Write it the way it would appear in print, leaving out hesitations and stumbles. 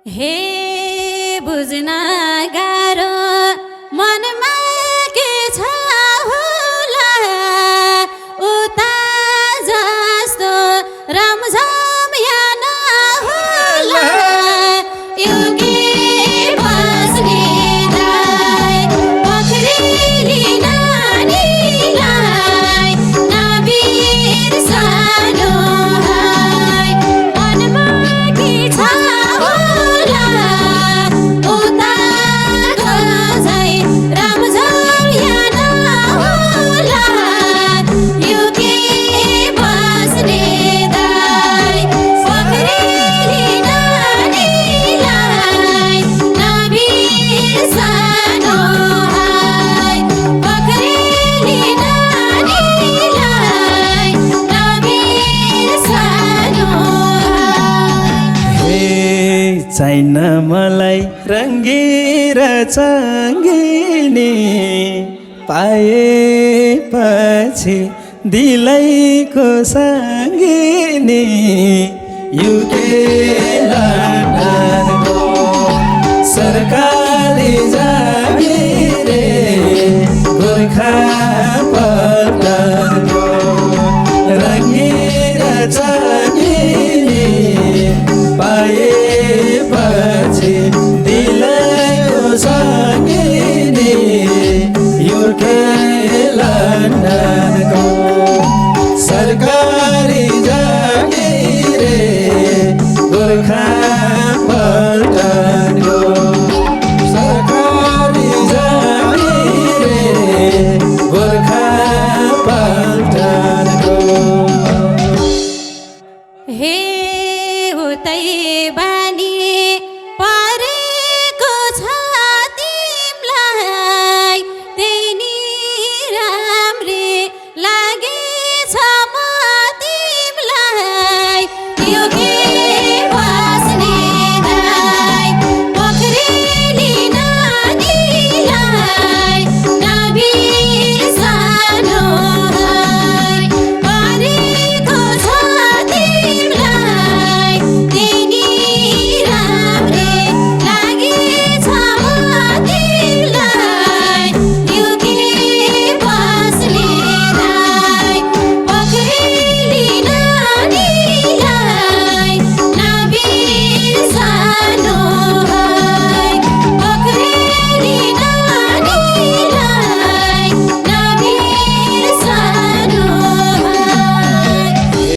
हे बुझ्न गाह्रो मनमा के छ होला उता जस्तो रमझम या नहोला युगे बस्ने दाइ पोखरेली नानीलाई नबिर्सनु है मनमा के छ होला उता खोजै रमझम या नहोला युगे बस्ने दाइ पोखरेली नानीलाई नबिर्सनु है पोखरेली नानीलाई नबिर्सनु है। हे चाहिन मलाई रङ्गीर चङ्गिनी पाएपछि दिलैको सङ्गिनी युके लन्डनको सरकारी जागिरे गोर्खा पल्टनको रङ्गीर चङ्गिनी पाएपछि दिलैको सङ्गिनी युके लन्डनको सरकारी जागिरे गोर्खा पल्टनको